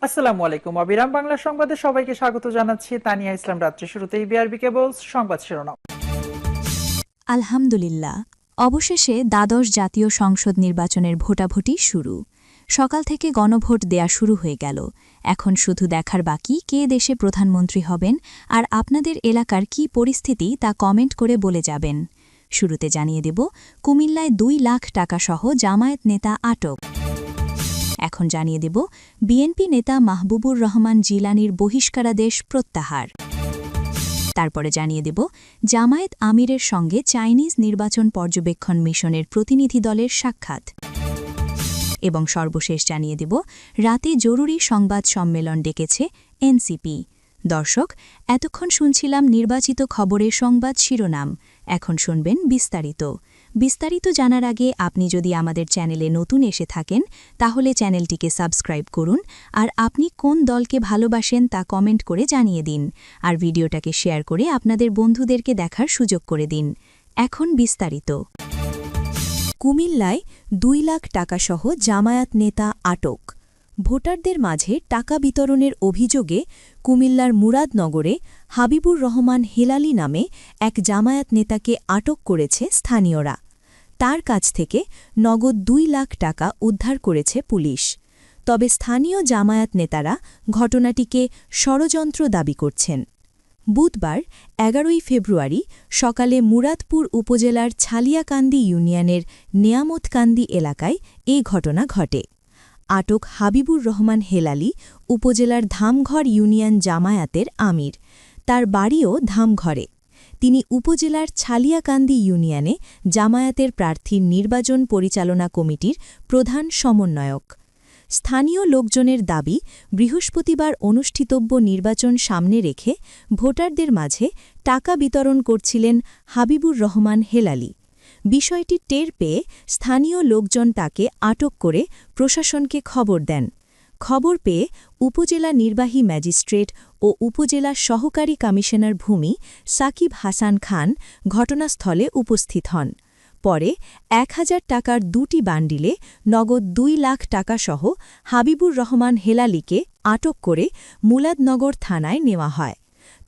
আসসালামু আলাইকুম। অবিরাম বাংলা সংবাদে সবাইকে স্বাগত জানাচ্ছি। তানিয়া ইসলাম। রাত্রি শুরুতেই বিআরবি কেবলস সংবাদ শিরোনাম। আলহামদুলিল্লাহ, অবশেষে দ্বাদশ জাতীয় সংসদ নির্বাচনের ভোটাভুটি শুরু। সকাল থেকে গণভোট দেয়া শুরু হয়ে গেল। এখন শুধু দেখার বাকি কে দেশে প্রধানমন্ত্রী হবেন, আর আপনাদের এলাকার কি পরিস্থিতি তা কমেন্ট করে বলে যাবেন। শুরুতে জানিয়ে দেব, কুমিল্লায় ২ লাখ টাকাসহ জামায়াত নেতা আটক। এখন জানিয়ে দেব, বিএনপি নেতা মাহবুবুর রহমান জিলানীর বহিষ্কারাদেশ প্রত্যাহার। তারপরে জানিয়ে দেব, জামায়াত আমিরের সঙ্গে চাইনিজ নির্বাচন পর্যবেক্ষণ মিশনের প্রতিনিধি দলের সাক্ষাৎ। এবং সর্বশেষ জানিয়ে দেব, রাতে জরুরি সংবাদ সম্মেলন ডেকেছে এনসিপি। দর্শক, এতক্ষণ শুনছিলাম নির্বাচিত খবরের সংবাদ শিরোনাম। এখন শুনবেন বিস্তারিত। বিস্তারিত জানার আগে আপনি যদি আমাদের চ্যানেলে নতুন এসে থাকেন তাহলে চ্যানেলটিকে সাবস্ক্রাইব করুন, আর আপনি কোন দলকে ভালোবাসেন তা কমেন্ট করে জানিয়ে দিন, আর ভিডিওটাকে শেয়ার করে আপনাদের বন্ধুদেরকে দেখার সুযোগ করে দিন। এখন বিস্তারিত। কুমিল্লায় ২ লাখ টাকাসহ জামায়াত নেতা আটক। ভোটারদের মাঝে টাকা বিতরণের অভিযোগে কুমিল্লার মুরাদনগরে হাবিবুর রহমান হেলালি নামে এক জামায়াত নেতাকে আটক করেছে স্থানীয়রা। তার কাছ থেকে নগদ ২ লাখ টাকা উদ্ধার করেছে পুলিশ। তবে স্থানীয় জামায়াত নেতারা ঘটনাটিকে ষড়যন্ত্র দাবি করছেন। বুধবার ১১ ফেব্রুয়ারি সকালে মুরাদপুর উপজেলার ছালিয়াকান্দি ইউনিয়নের নেয়ামতকান্দি এলাকায় এ ঘটনা ঘটে। আটক হাবিবুর রহমান হেলালি উপজেলার ধামঘর ইউনিয়ন জামায়াতের আমির। তার বাড়িও ধামঘরে। তিনি উপজেলার ছালিয়াকান্দি ইউনিয়নে জামায়াতের প্রার্থীর নির্বাচন পরিচালনা কমিটির প্রধান সমন্বয়ক। স্থানীয় লোকজনের দাবি, বৃহস্পতিবার অনুষ্ঠিতব্য নির্বাচন সামনে রেখে ভোটারদের মাঝে টাকা বিতরণ করছিলেন হাবিবুর রহমান হেলালি। বিষয়টি টের পেয়ে স্থানীয় লোকজন তাকে আটক করে প্রশাসনকে খবর দেন। খবর পেয়ে উপজেলা নির্বাহী ম্যাজিস্ট্রেট ও উপজেলা সহকারী কমিশনার ভূমি সাকিব হাসান খান ঘটনাস্থলে উপস্থিত হন। পরে ১,০০০ টাকার ২টি বান্ডিলে নগদ ২ লাখ টাকাসহ হাবিবুর রহমান হেলালিকে আটক করে মুলাদনগর থানায় নেওয়া হয়।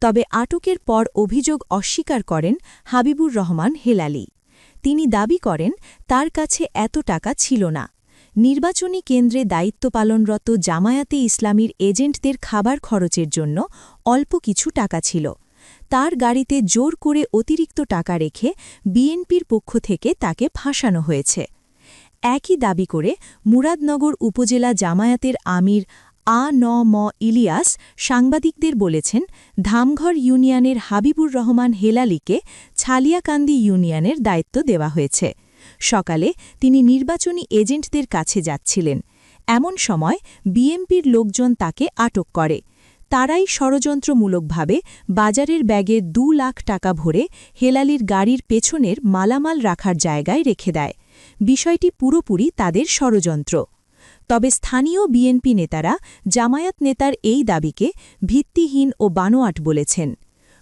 তবে আটকের পর অভিযোগ অস্বীকার করেন হাবিবুর রহমান হেলালি। তিনি দাবি করেন তার কাছে এত টাকা ছিল না। নির্বাচনী কেন্দ্রে দায়িত্ব পালনরত জামায়াতে ইসলামীর এজেন্টদের খাবার খরচের জন্য অল্প কিছু টাকা ছিল। তার গাড়িতে জোর করে অতিরিক্ত টাকা রেখে বিএনপির পক্ষ থেকে তাকে ফাঁসানো হয়েছে। একই দাবি করে মুরাদনগর উপজেলা জামায়াতের আমির আ.ন.ম. ইলিয়াস সাংবাদিকদের বলেছেন, ধামঘর ইউনিয়নের হাবিবুর রহমান হেলালিকে ছালিয়াকান্দি ইউনিয়নের দায়িত্ব দেওয়া হয়েছে। সকালে তিনি নির্বাচনী এজেন্টদের কাছে যাচ্ছিলেন। এমন সময় বিএনপির লোকজন তাকে আটক করে। তারাই ষড়যন্ত্রমূলকভাবে বাজারের ব্যাগে ২ লাখ টাকা ভরে হেলালির গাড়ির পেছনের মালামাল রাখার জায়গায় রেখে দেয়। বিষয়টি পুরোপুরি তাদের ষড়যন্ত্র। তবে স্থানীয় বিএনপি নেতারা জামায়াত নেতার এই দাবিকে ভিত্তিহীন ও বানোয়াট বলেছেন।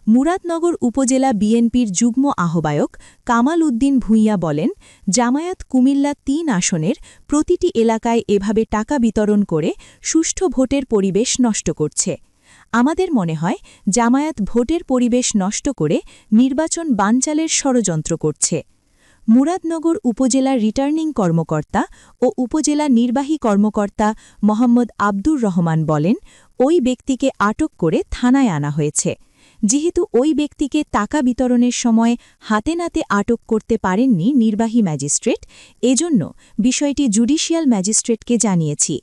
মুরাদনগর উপজেলা বিএনপির যুগ্ম আহ্বায়ক কামাল উদ্দিন ভূঁইয়া বলেন, জামায়াত কুমিল্লা ৩ আসনের প্রতিটি এলাকায় এভাবে টাকা বিতরণ করে সুষ্ঠু ভোটের পরিবেশ নষ্ট করছে। আমাদের মনে হয় জামায়াত ভোটের পরিবেশ নষ্ট করে নির্বাচন বানচালের ষড়যন্ত্র করছে। মুরাদনগর উপজেলার রিটার্নিং কর্মকর্তা ও উপজেলা নির্বাহী কর্মকর্তা মোহাম্মদ আব্দুর রহমান বলেন, ওই ব্যক্তিকে আটক করে থানায় আনা হয়েছে। যেহেতু ওই ব্যক্তিকে টাকা বিতরণের সময় হাতে নাতে আটক করতে পারেননি নির্বাহী ম্যাজিস্ট্রেট, এজন্য বিষয়টি জুডিশিয়াল ম্যাজিস্ট্রেটকে জানিয়েছি।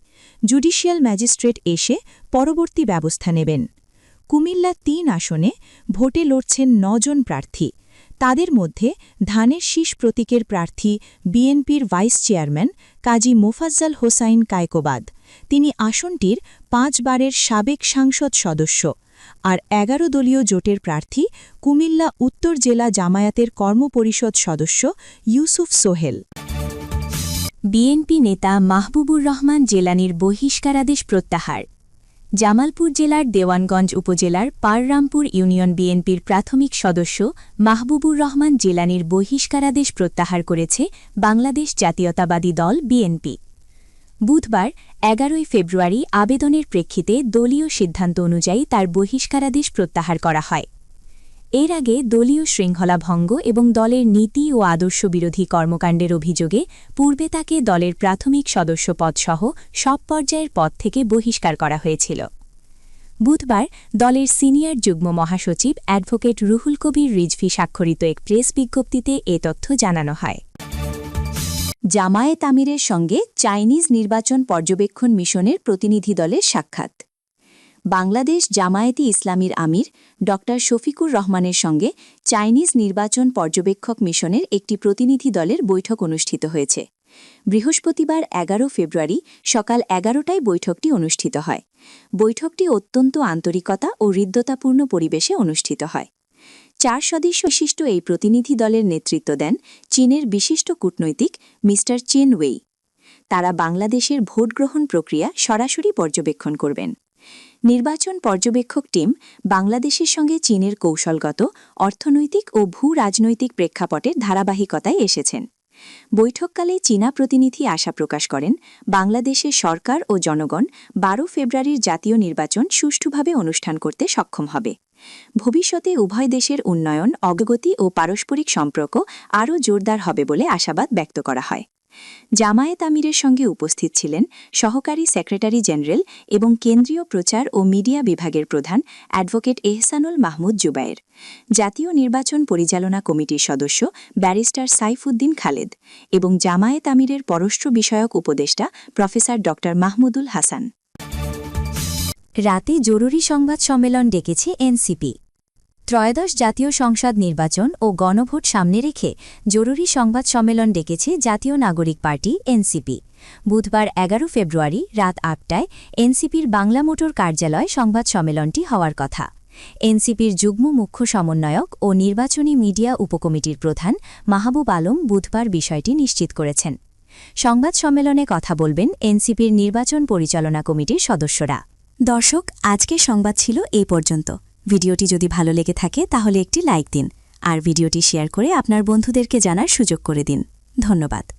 জুডিশিয়াল ম্যাজিস্ট্রেট এসে পরবর্তী ব্যবস্থা নেবেন। কুমিল্লা ৩ আসনে ভোটে লড়ছেন ৯ জন প্রার্থী। তাদের মধ্যে ধানের শীষ প্রতীকের প্রার্থী বিএনপির ভাইস চেয়ারম্যান কাজী মোফাজ্জল হোসাইন কায়কোবাদ। তিনি আসনটির ৫ বারের সাবেক সংসদ সদস্য। আর ১১ দলীয় জোটের প্রার্থী কুমিল্লা উত্তর জেলা জামায়াতের কর্মপরিষদ সদস্য ইউসুফ সোহেল। বিএনপি নেতা মাহবুবুর রহমান জিলানীর বহিষ্কারাদেশ প্রত্যাহার। জামালপুর জেলার দেওয়ানগঞ্জ উপজেলার পাররামপুর ইউনিয়ন বিএনপির প্রাথমিক সদস্য মাহবুবুর রহমান জিলানীর বহিষ্কারাদেশ প্রত্যাহার করেছে বাংলাদেশ জাতীয়তাবাদী দল বিএনপি। বুধবার ১১ ফেব্রুয়ারি আবেদনের প্রেক্ষিতে দলীয় সিদ্ধান্ত অনুযায়ী তার বহিষ্কারাদেশ প্রত্যাহার করা হয়। এর আগে দলীয় শৃঙ্খলা ভঙ্গ এবং দলের নীতি ও আদর্শ বিরোধী কর্মকাণ্ডের অভিযোগে পূর্বে তাকে দলের প্রাথমিক সদস্য পদসহ সব পর্যায়ের পদ থেকে বহিষ্কার করা হয়েছিল। বুধবার দলের সিনিয়র যুগ্ম মহাসচিব অ্যাডভোকেট রুহুল কবির রিজভী স্বাক্ষরিত এক প্রেস বিজ্ঞপ্তিতে এ তথ্য জানানো হয়। জামায়াত আমিরের সঙ্গে চাইনিজ নির্বাচন পর্যবেক্ষণ মিশনের প্রতিনিধি দলের সাক্ষাৎ। বাংলাদেশ জামায়াতে ইসলামীর আমির ড শফিকুর রহমানের সঙ্গে চাইনিজ নির্বাচন পর্যবেক্ষক মিশনের একটি প্রতিনিধি দলের বৈঠক অনুষ্ঠিত হয়েছে। বৃহস্পতিবার ১১ ফেব্রুয়ারি সকাল ১১টায় বৈঠকটি অনুষ্ঠিত হয়। বৈঠকটি অত্যন্ত আন্তরিকতা ও হৃদ্যতাপূর্ণ পরিবেশে অনুষ্ঠিত হয়। ৪ সদস্য বিশিষ্ট এই প্রতিনিধি দলের নেতৃত্ব দেন চীনের বিশিষ্ট কূটনৈতিক মি. Chain Wei. তারা বাংলাদেশের ভোটগ্রহণ প্রক্রিয়া সরাসরি পর্যবেক্ষণ করবেন। নির্বাচন পর্যবেক্ষক টিম বাংলাদেশের সঙ্গে চীনের কৌশলগত, অর্থনৈতিক ও ভূ-রাজনৈতিক প্রেক্ষাপটের ধারাবাহিকতায় এসেছেন। বৈঠককালে চীনা প্রতিনিধি আশা প্রকাশ করেন বাংলাদেশের সরকার ও জনগণ ১২ ফেব্রুয়ারির জাতীয় নির্বাচন সুষ্ঠুভাবে অনুষ্ঠান করতে সক্ষম হবে। ভবিষ্যতে উভয় দেশের উন্নয়ন, অগ্রগতি ও পারস্পরিক সম্পর্ক আরও জোরদার হবে বলে আশাবাদ ব্যক্ত করা হয়। জামায়াত আমিরের সঙ্গে উপস্থিত ছিলেন সহকারী সেক্রেটারি জেনারেল এবং কেন্দ্রীয় প্রচার ও মিডিয়া বিভাগের প্রধান অ্যাডভোকেট এহসানুল মাহমুদ জুবায়ের, জাতীয় নির্বাচন পরিচালনা কমিটির সদস্য ব্যারিস্টার সাইফুদ্দিন খালেদ এবং জামায়াত আমিরের পররাষ্ট্র বিষয়ক উপদেষ্টা প্রফেসর ড মাহমুদুল হাসান। রাতে জরুরি সংবাদ সম্মেলন ডেকেছে এনসিপি। ত্রয়োদশ জাতীয় সংসদ নির্বাচন ও গণভোট সামনে রেখে জরুরি সংবাদ সম্মেলন ডেকেছে জাতীয় নাগরিক পার্টি এনসিপি। বুধবার ১১ ফেব্রুয়ারি রাত ৮টায় এনসিপির বাংলা মোটর কার্যালয়ে সংবাদ সম্মেলনটি হওয়ার কথা। এনসিপির যুগ্ম মুখ্য সমন্বয়ক ও নির্বাচনী মিডিয়া উপকমিটির প্রধান মাহবুব আলম বুধবার বিষয়টি নিশ্চিত করেছেন। সংবাদ সম্মেলনে কথা বলবেন এনসিপির নির্বাচন পরিচালনা কমিটির সদস্যরা। দর্শক, আজকের সংবাদ ছিল এই পর্যন্ত। ভিডিওটি যদি ভালো লেগে থাকে তাহলে একটি লাইক দিন আর ভিডিওটি শেয়ার করে আপনার বন্ধুদেরকে জানার সুযোগ করে দিন। ধন্যবাদ।